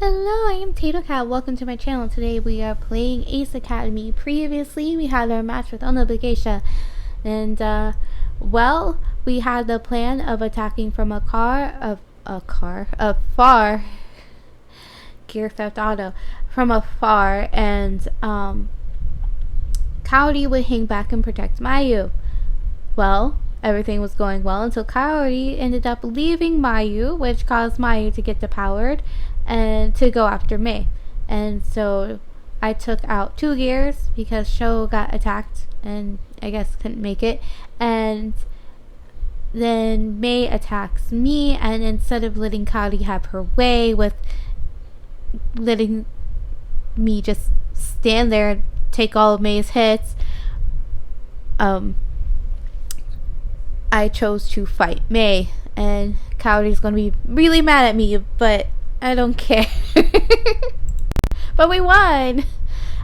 Hello, I am Tato Cat. Welcome to my channel. Today we are playing Ace Academy. Previously, we had our match with Onobugeisha, and well, we had the plan of attacking from afar, Gear Theft Auto, from afar, and Coyote would hang back and protect Mayu. Well, everything was going well until Coyote ended up leaving Mayu, which caused Mayu to get depowered and to go after Mei. And so I took out 2 gears because Sho got attacked and I guess couldn't make it. And then Mei attacks me, and instead of letting Coyote have her way with letting me just stand there and take all of Mei's hits, I chose to fight Mei, and Coyote's gonna be really mad at me, but I don't care. But we won.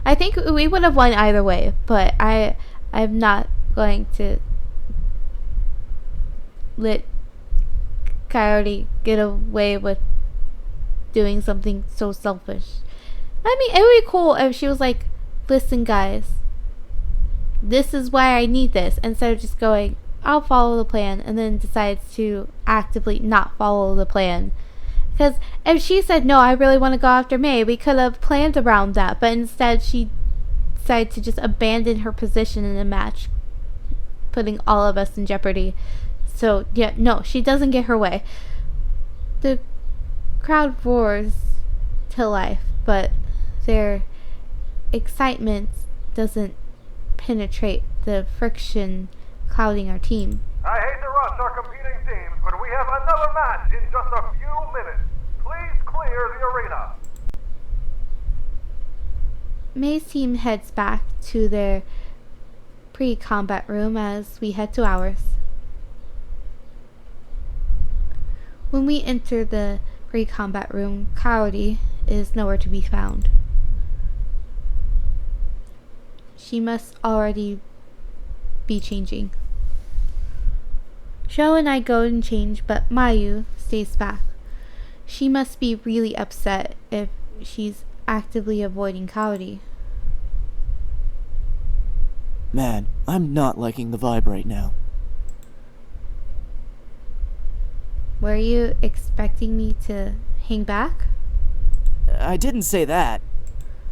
I think we would have won either way, but I'm not going to let Coyote get away with doing something so selfish. I mean, it would be cool if she was like, listen guys, this is why I need this, instead of just going, I'll follow the plan, and then decides to actively not follow the plan. Because if she said, no, I really want to go after Mei, we could have planned around that, but instead she decided to just abandon her position in the match, putting all of us in jeopardy. So, yeah, no, she doesn't get her way. The crowd roars to life, but their excitement doesn't penetrate the friction clouding our team. I hate to rush our competing teams, but we have another match in just a few minutes. Please clear the arena. Mei's team heads back to their pre-combat room as we head to ours. When we enter the pre-combat room, Coyote is nowhere to be found. She must already be changing. Sho and I go and change, but Mayu stays back. She must be really upset if she's actively avoiding Coyote. Man, I'm not liking the vibe right now. Were you expecting me to hang back? I didn't say that.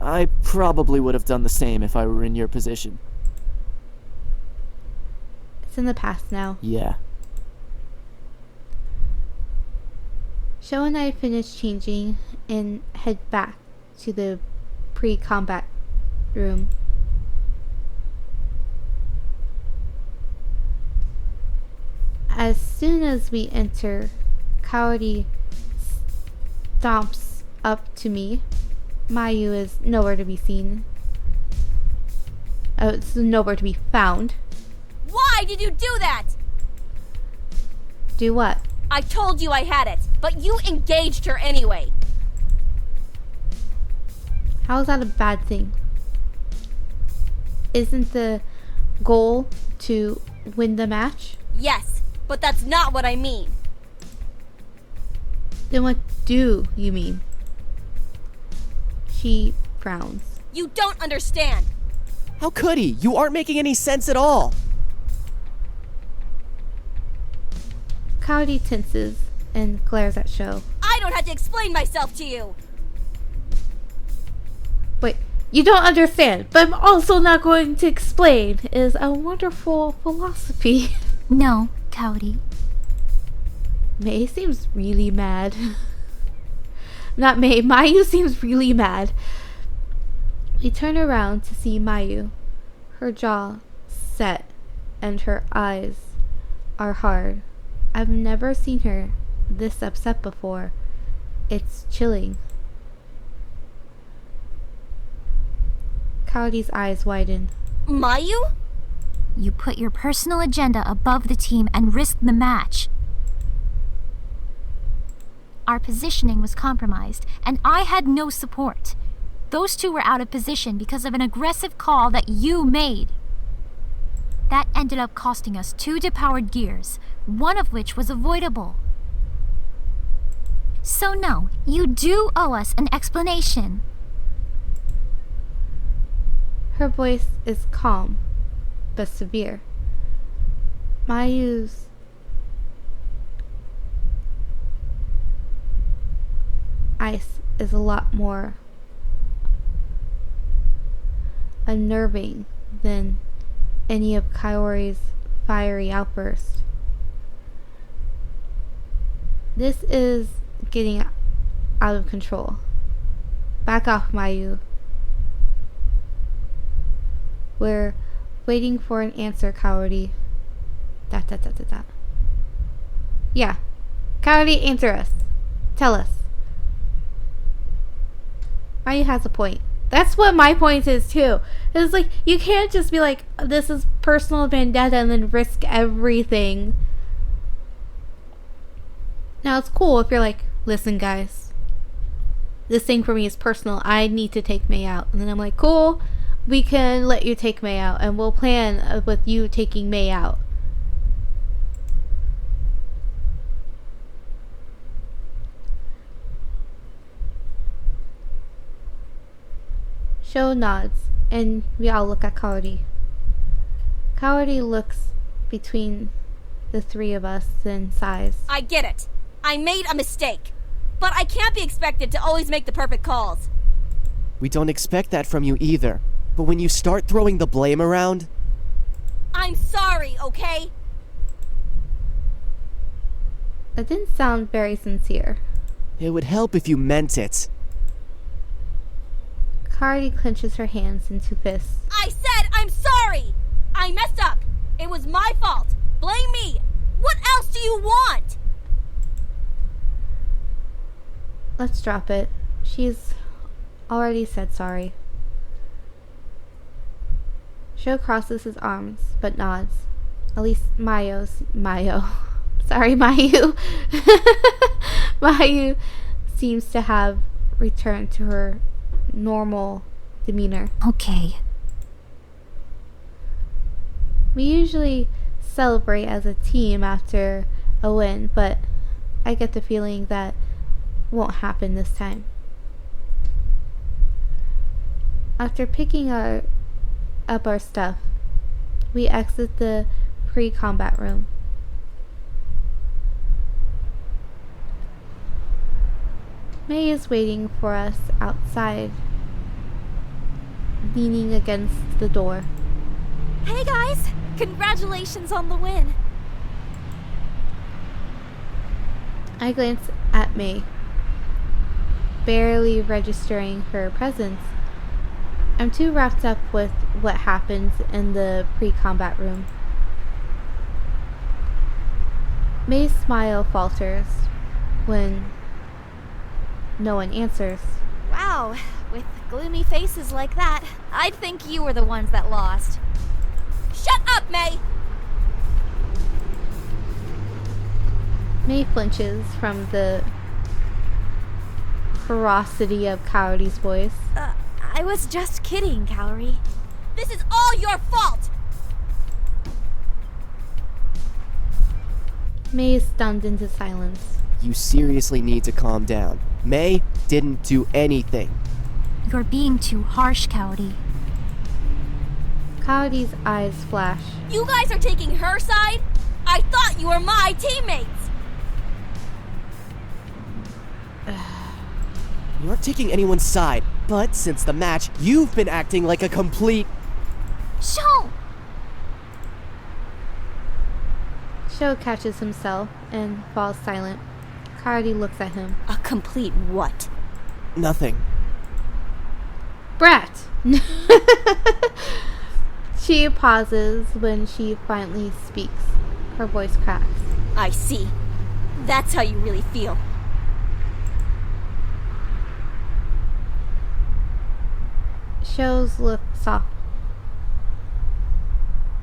I probably would have done the same if I were in your position. It's in the past now. Yeah. Sho and I finish changing and head back to the pre-combat room. As soon as we enter, Coyote stomps up to me. Mayu is nowhere to be seen. It's nowhere to be found. Why did you do that? Do what? I told you I had it, but you engaged her anyway. How is that a bad thing? Isn't the goal to win the match? Yes, but that's not what I mean. Then what do you mean? She frowns. You don't understand. How could he? You aren't making any sense at all. Coyote tenses and glares at Sho. I don't have to explain myself to you. Wait, you don't understand, but I'm also not going to explain, is a wonderful philosophy. No, Coyote. Mei seems really mad. Not Mei, Mayu seems really mad. We turn around to see Mayu. Her jaw set and her eyes are hard. I've never seen her this upset before. It's chilling. Coyote's eyes widen. Mayu? You put your personal agenda above the team and risked the match. Our positioning was compromised, and I had no support. Those two were out of position because of an aggressive call that you made. That ended up costing us 2 depowered gears, one of which was avoidable. So no, you do owe us an explanation. Her voice is calm, but severe. Mayu's ice is a lot more unnerving than any of Kaori's fiery outbursts. This is getting out of control. Back off, Mayu. We're waiting for an answer, Kaori. ... Yeah. Kaori, answer us. Tell us. Mayu has a point. That's what my point is too. It's like, you can't just be like, this is personal vendetta and then risk everything. Now it's cool if you're like, listen guys, this thing for me is personal. I need to take May out. And then I'm like, cool, we can let you take May out and we'll plan with you taking May out. Sho nods, and we all look at Kaori. Kaori looks between the three of us and sighs. I get it. I made a mistake. But I can't be expected to always make the perfect calls. We don't expect that from you either. But when you start throwing the blame around... I'm sorry, okay? That didn't sound very sincere. It would help if you meant it. Kaori clenches her hands into fists. I said I'm sorry! I messed up. It was my fault. Blame me. What else do you want? Let's drop it. She's already said sorry. Sho crosses his arms, but nods. At least Mayo. Sorry, Mayu. Mayu seems to have returned to her normal demeanor. Okay. We usually celebrate as a team after a win, but I get the feeling that won't happen this time. After picking up our stuff, we exit the pre-combat room. May is waiting for us outside, leaning against the door. Hey guys! Congratulations on the win! I glance at May, barely registering her presence. I'm too wrapped up with what happens in the pre-combat room. May's smile falters when no one answers. Wow, with gloomy faces like that, I'd think you were the ones that lost. Shut up, May! May flinches from the ferocity of Kaori's voice. I was just kidding, Kaori. This is all your fault! May is stunned into silence. You seriously need to calm down. May didn't do anything. You're being too harsh, Kaori. Kaori's eyes flash. You guys are taking her side? I thought you were my teammates! You aren't taking anyone's side, but since the match, you've been acting like a complete... Sho! Sho catches himself and falls silent. Kaori looks at him. A complete what? Nothing. Brat! She pauses when she finally speaks. Her voice cracks. I see. That's how you really feel. Sho's look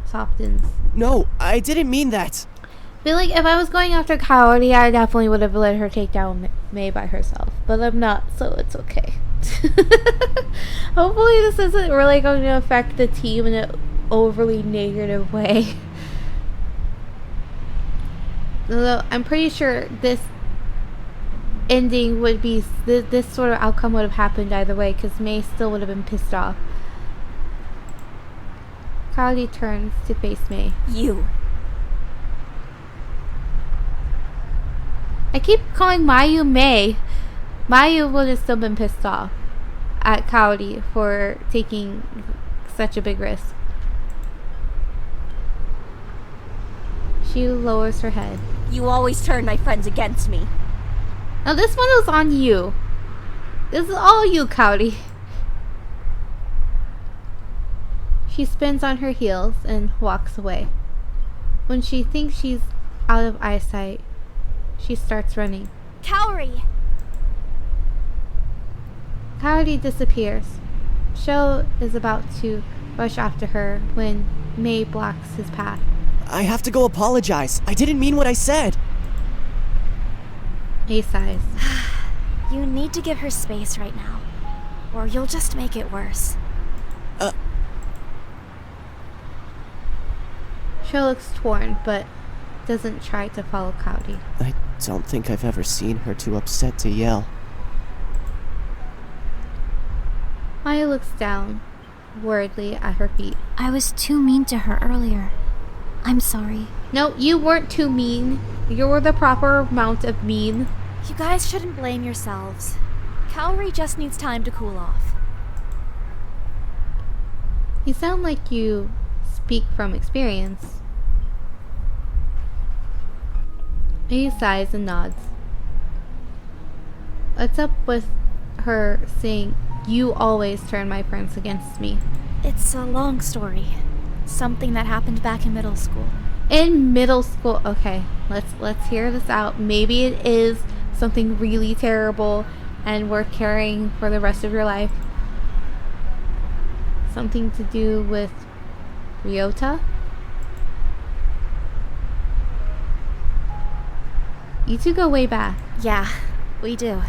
softens. No, I didn't mean that. I feel like if I was going after Kaori, I definitely would have let her take down May by herself. But I'm not, so it's okay. Hopefully this isn't really going to affect the team in an overly negative way. Although I'm pretty sure this ending would be this sort of outcome would have happened either way, because May still would have been pissed off. Coyote turns to face May. You. I keep calling Mayu May. Mayu would have still been pissed off at Coyote for taking such a big risk. She lowers her head. You always turn my friends against me. Now this one was on you. This is all you, Coyote. She spins on her heels and walks away. When she thinks she's out of eyesight, she starts running. Cowrie! Coyote disappears. Sho is about to rush after her when May blocks his path. I have to go apologize. I didn't mean what I said. May sighs. You need to give her space right now, or you'll just make it worse. Sho looks torn, but doesn't try to follow Coyote. I don't think I've ever seen her too upset to yell. Maya looks down, worriedly at her feet. I was too mean to her earlier. I'm sorry. No, you weren't too mean. You were the proper amount of mean. You guys shouldn't blame yourselves. Cowrie just needs time to cool off. You sound like you speak from experience. He sighs and nods. What's up with her saying, "You always turn my friends against me"? It's a long story. Something that happened back in middle school. In middle school, okay. Let's hear this out. Maybe it is something really terrible and worth carrying for the rest of your life. Something to do with Ryota? You two go way back. Yeah, we do.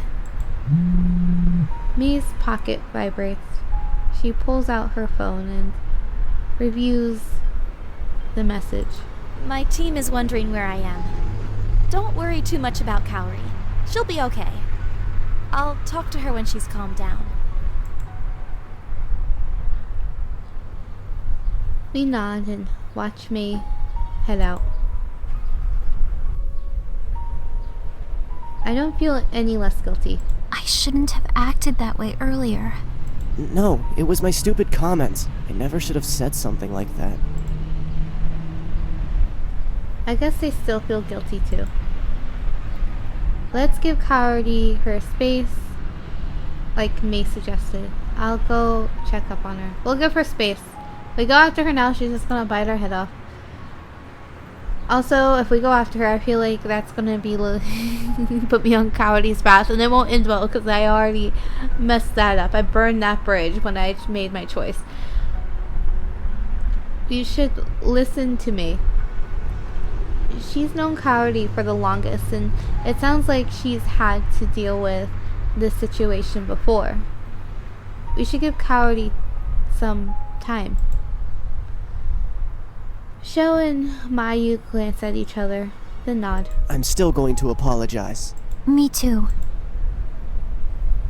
Mia's pocket vibrates. She pulls out her phone and reviews the message. My team is wondering where I am. Don't worry too much about Cowrie. She'll be okay. I'll talk to her when she's calmed down. We nod and watch May head out. I don't feel any less guilty. I shouldn't have acted that way earlier. No, it was my stupid comments. I never should have said something like that. I guess I still feel guilty too. Let's give Coyote her space, like May suggested. I'll go check up on her. We'll give her space. We go after her now, she's just gonna bite our head off. Also, if we go after her, I feel like that's gonna be put me on Coyote's path, and it won't end well because I already messed that up. I burned that bridge when I made my choice. You should listen to me. She's known Coyote for the longest, and it sounds like she's had to deal with this situation before. We should give Coyote some time. Sho and Mayu glance at each other, then nod. I'm still going to apologize. Me too.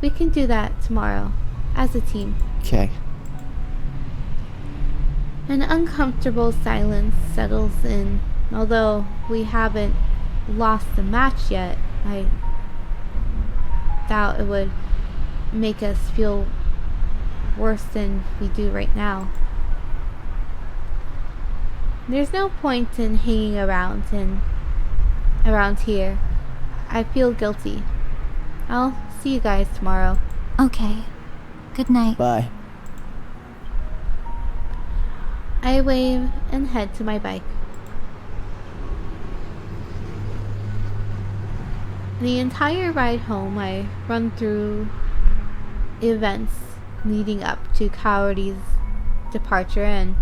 We can do that tomorrow, as a team. Okay. An uncomfortable silence settles in. Although we haven't lost the match yet, I doubt it would make us feel worse than we do right now. There's no point in hanging around here. I feel guilty. I'll see you guys tomorrow. Okay. Good night. Bye. I wave and head to my bike. The entire ride home, I run through events leading up to Coyote's departure and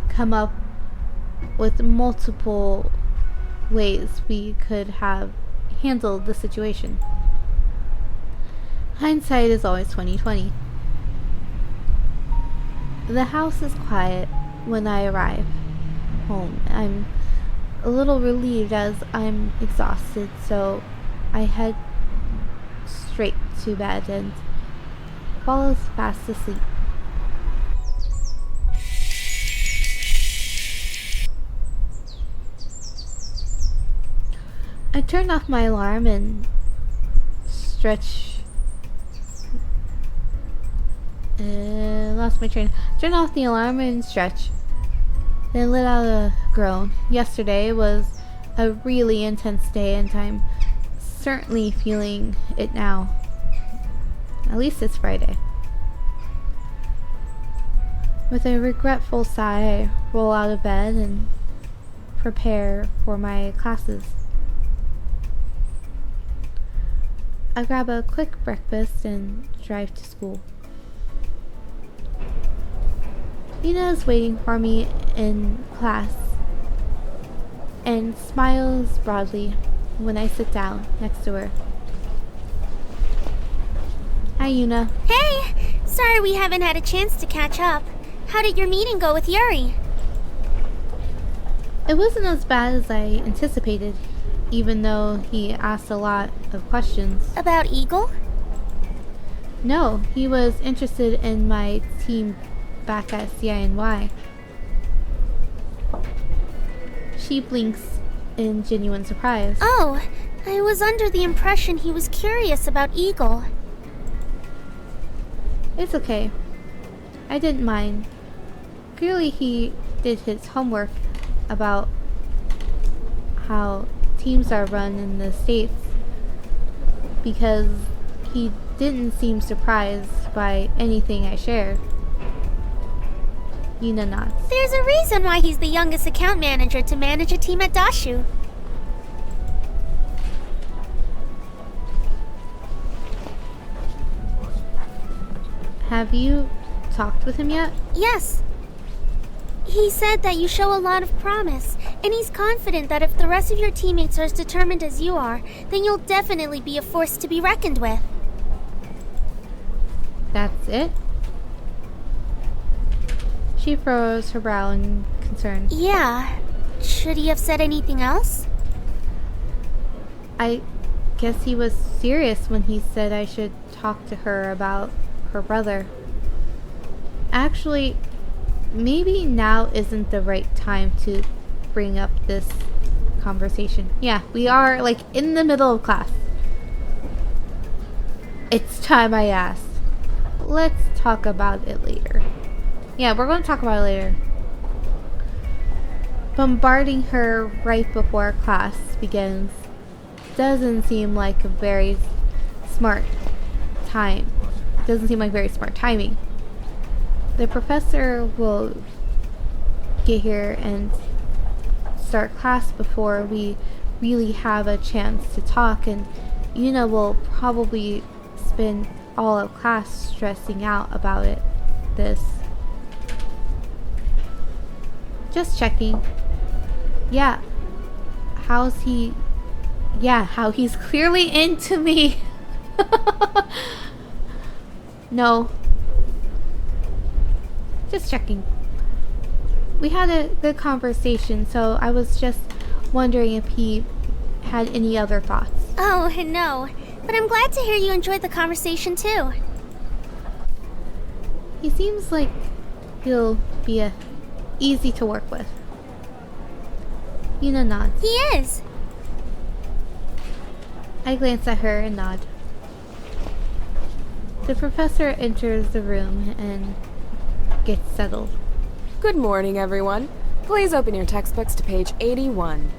come up with multiple ways we could have handled the situation. Hindsight is always 20/20. The house is quiet when I arrive home. I'm a little relieved as I'm exhausted, so I head straight to bed and falls fast asleep. I turn off my alarm and stretch. Lost my train. Turn off the alarm and stretch. Then let out a groan. Yesterday was a really intense day, and I'm certainly feeling it now. At least it's Friday. With a regretful sigh, I roll out of bed and prepare for my classes. I grab a quick breakfast and drive to school. Nina is waiting for me in class and smiles broadly when I sit down next to her. Hi, Yuna. Hey! Sorry we haven't had a chance to catch up. How did your meeting go with Yuri? It wasn't as bad as I anticipated, even though he asked a lot of questions. About Eagle? No, he was interested in my team back at CINY. She blinks in genuine surprise. Oh, I was under the impression he was curious about Eagle. It's okay. I didn't mind. Clearly he did his homework about how teams are run in the States, because he didn't seem surprised by anything I shared. Yuna nods. There's a reason why he's the youngest account manager to manage a team at Dashu. Have you talked with him yet? Yes. He said that you show a lot of promise, and he's confident that if the rest of your teammates are as determined as you are, then you'll definitely be a force to be reckoned with. That's it? She furrows her brow in concern. Yeah. Should he have said anything else? I guess he was serious when he said I should talk to her about her brother. Actually, maybe now isn't the right time to bring up this conversation. Yeah, we are like in the middle of class. It's time I asked. Let's talk about it later. Yeah, we're going to talk about it later. Bombarding her right before class begins doesn't seem like a very smart time. Doesn't seem like very smart timing. The professor will get here and start class before we really have a chance to talk, and Yuna will probably spend all of class stressing out about this. Just checking. Yeah. How he's clearly into me. No. Just checking. We had a good conversation, so I was just wondering if he had any other thoughts. Oh, no. But I'm glad to hear you enjoyed the conversation too. He seems like he'll be easy to work with. Yuna nods. He is. I glance at her and nod. The professor enters the room and gets settled. Good morning, everyone. Please open your textbooks to page 81.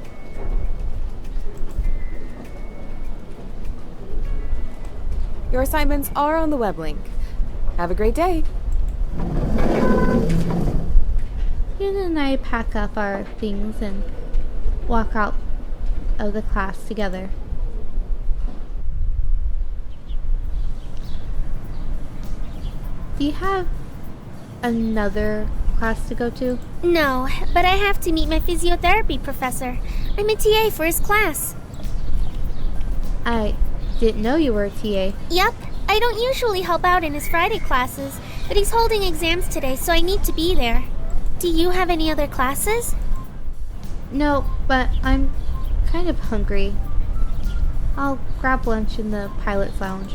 Your assignments are on the web link. Have a great day. Yuna and I pack up our things and walk out of the class together. Do you have another class to go to? No, but I have to meet my physiotherapy professor. I'm a TA for his class. I didn't know you were a TA. Yep, I don't usually help out in his Friday classes, but he's holding exams today, so I need to be there. Do you have any other classes? No, but I'm kind of hungry. I'll grab lunch in the pilot's lounge.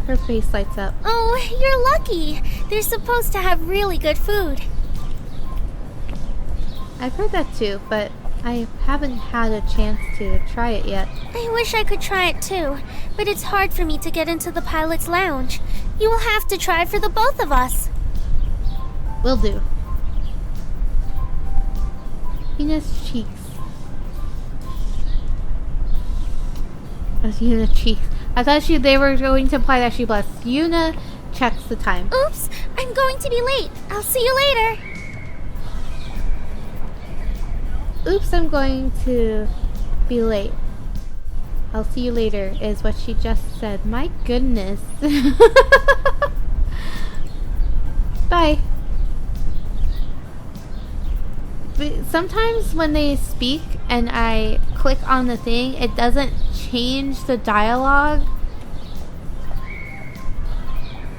Her face lights up. Oh, you're lucky. They're supposed to have really good food. I've heard that too, but I haven't had a chance to try it yet. I wish I could try it too, but it's hard for me to get into the pilot's lounge. You will have to try for the both of us. Will do. Yuna's cheeks. Yuna cheeks. I thought they were going to imply that she blessed. Yuna checks the time. Oops, I'm going to be late. I'll see you later. Oops, I'm going to be late. I'll see you later is what she just said. My goodness. Bye. But sometimes when they speak and I click on the thing, it doesn't change the dialogue.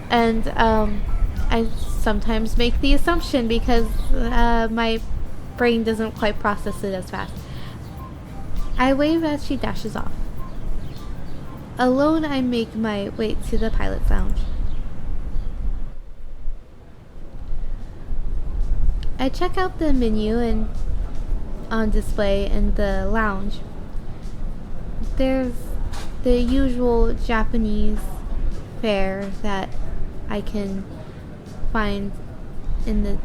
And I sometimes make the assumption because my brain doesn't quite process it as fast. I wave as she dashes off. Alone, I make my way to the pilot's lounge. I check out the menu and on display in the lounge. There's the usual Japanese fare that I can find in the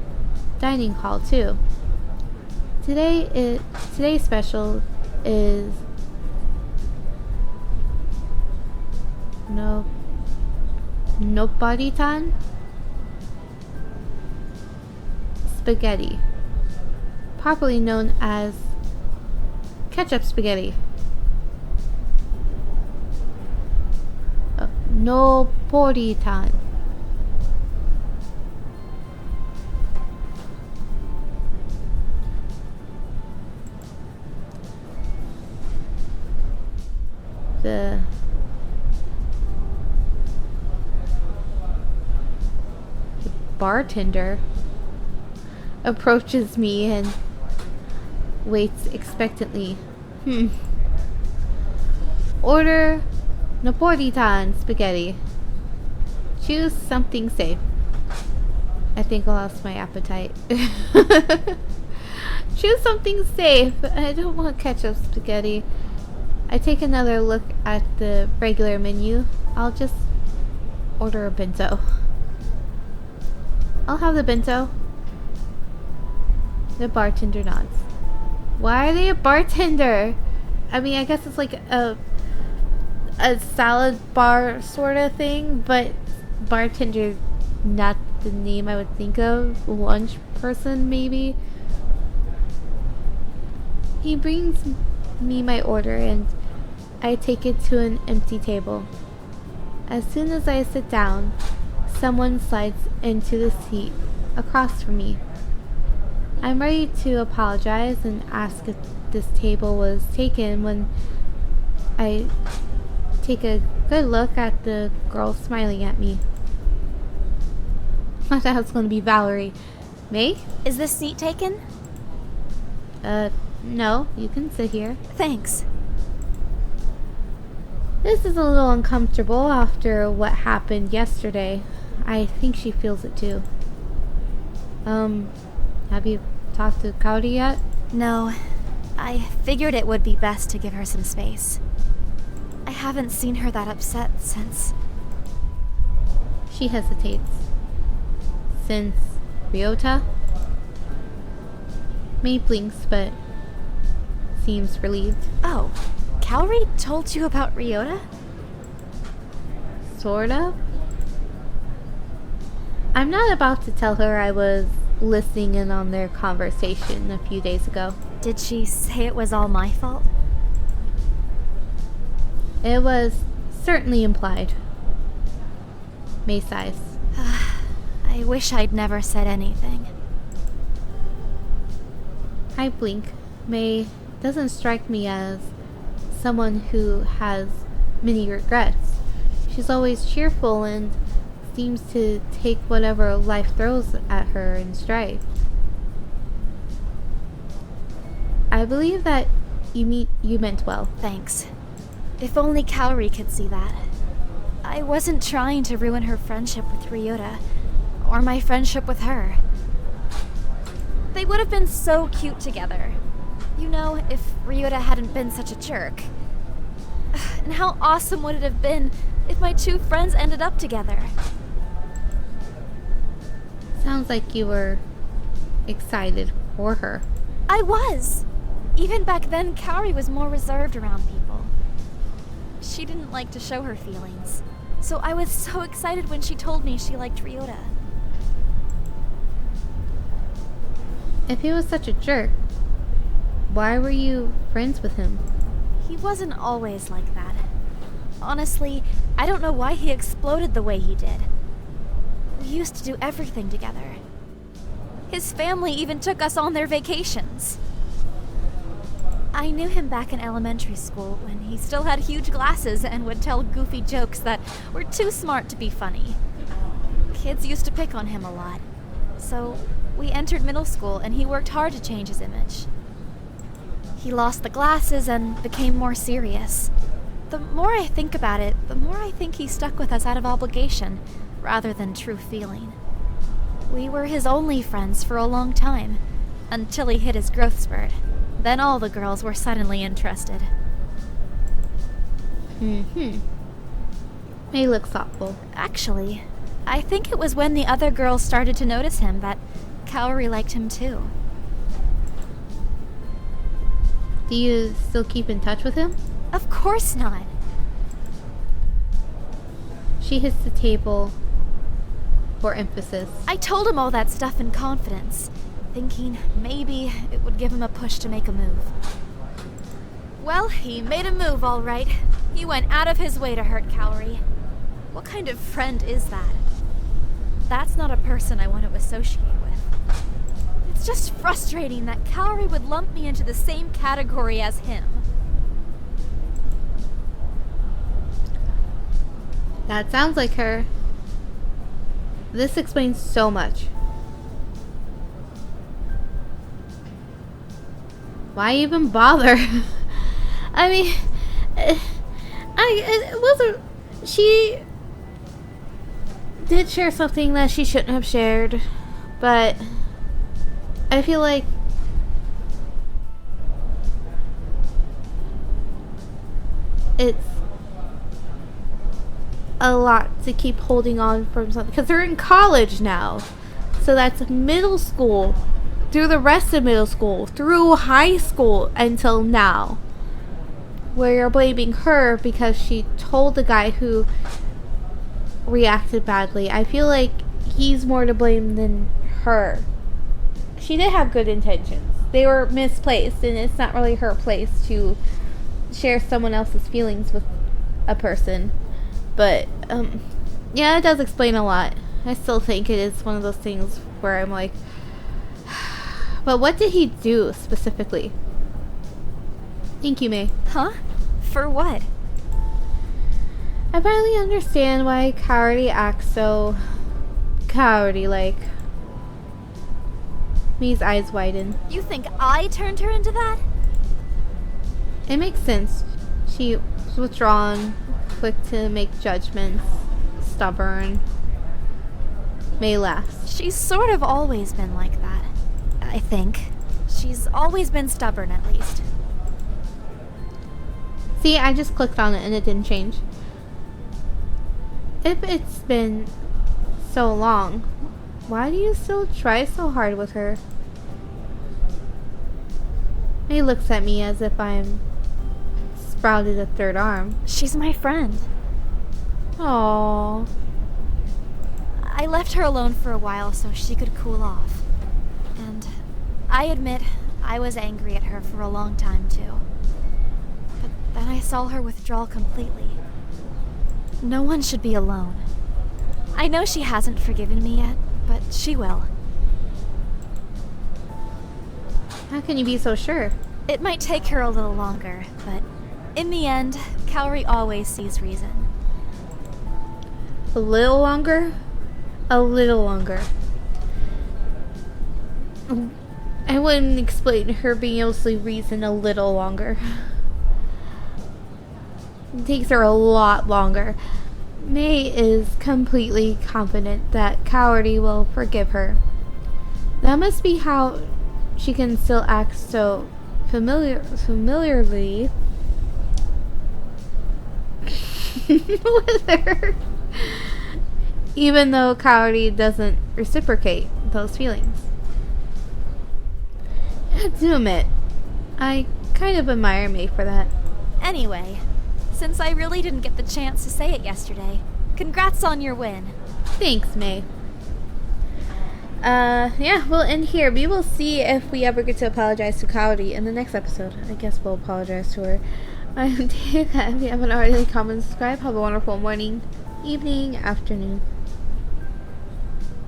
dining hall too. Today's special is Noparitan spaghetti, popularly known as ketchup spaghetti. Noparitan. The bartender approaches me and waits expectantly. Order Napolitan spaghetti. Choose something safe. I think I lost my appetite. Choose something safe. I don't want ketchup spaghetti. I take another look at the regular menu. I'll just order a bento. I'll have the bento. The bartender nods. Why are they a bartender? I mean, I guess it's like a salad bar sort of thing, but bartender not the name I would think of. Lunch person, maybe. He brings me my order and I take it to an empty table. As soon as I sit down, someone slides into the seat across from me. I'm ready to apologize and ask if this table was taken when I take a good look at the girl smiling at me. I thought it was going to be Valerie. May? Is this seat taken? No, you can sit here. Thanks. This is a little uncomfortable after what happened yesterday. I think she feels it too. Have you talked to Kaori yet? No. I figured it would be best to give her some space. I haven't seen her that upset since... She hesitates. Since Ryota? May blinks, but seems relieved. Oh, Kaori told you about Ryota? Sort of. I'm not about to tell her I was listening in on their conversation a few days ago. Did she say it was all my fault? It was certainly implied. May sighs. I wish I'd never said anything. I blink. May doesn't strike me as someone who has many regrets. She's always cheerful and seems to take whatever life throws at her in stride. I believe that you meet You meant well. Thanks. If only Kaori could see that. I wasn't trying to ruin her friendship with Ryota, or my friendship with her. They would have been so cute together. You know, if Ryota hadn't been such a jerk. And how awesome would it have been if my two friends ended up together? Sounds like you were excited for her. I was! Even back then, Kaori was more reserved around people. She didn't like to show her feelings. So I was so excited when she told me she liked Ryota. If he was such a jerk, why were you friends with him? He wasn't always like that. Honestly, I don't know why he exploded the way he did. We used to do everything together. His family even took us on their vacations. I knew him back in elementary school when he still had huge glasses and would tell goofy jokes that were too smart to be funny. Kids used to pick on him a lot. So we entered middle school and he worked hard to change his image. He lost the glasses and became more serious. The more I think about it, the more I think he stuck with us out of obligation, rather than true feeling. We were his only friends for a long time, until he hit his growth spurt. Then all the girls were suddenly interested. He looks thoughtful. Actually, I think it was when the other girls started to notice him that Kaori liked him too. Do you still keep in touch with him? Of course not. She hits the table for emphasis. I told him all that stuff in confidence, thinking maybe it would give him a push to make a move. Well, he made a move, all right. He went out of his way to hurt Kaori. What kind of friend is that? That's not a person I want to associate with. It's just frustrating that Kaori would lump me into the same category as him. That sounds like her. This explains so much. Why even bother? I mean, it wasn't. She did share something that she shouldn't have shared, but I feel like it's a lot to keep holding on from something, because they're in college now, so that's middle school through the rest of middle school through high school until now, where you're blaming her because she told the guy who reacted badly. I feel like he's more to blame than her. She did have good intentions, they were misplaced, and it's not really her place to share someone else's feelings with a person. But, yeah, it does explain a lot. I still think it is one of those things where I'm like, but what did he do specifically? Thank you, May. Huh? For what? I finally understand why Kaori acts so Kaori-like. May's eyes widen. You think I turned her into that? It makes sense. She was withdrawn, quick to make judgments, stubborn. May laughs. She's sort of always been like that, I think. She's always been stubborn, at least. See, I just clicked on it and it didn't change. If it's been so long, why do you still try so hard with her? May looks at me as if I'm sprouted a third arm. She's my friend. Aww. I left her alone for a while so she could cool off. And I admit, I was angry at her for a long time too. But then I saw her withdraw completely. No one should be alone. I know she hasn't forgiven me yet, but she will. How can you be so sure? It might take her a little longer, but in the end, Kaori always sees reason. A little longer? A little longer. I wouldn't explain her being able to reason a little longer. It takes her a lot longer. May is completely confident that Coyote will forgive her. That must be how she can still act so familiarly with her, even though Coyote doesn't reciprocate those feelings. I have to admit, I kind of admire May for that. Anyway, since I really didn't get the chance to say it yesterday, congrats on your win. Thanks, May. Yeah, we'll end here. We will see if we ever get to apologize to Coyote in the next episode. I guess we'll apologize to her. I'm Danica. If you haven't already, comment, subscribe. Have a wonderful morning, evening, afternoon.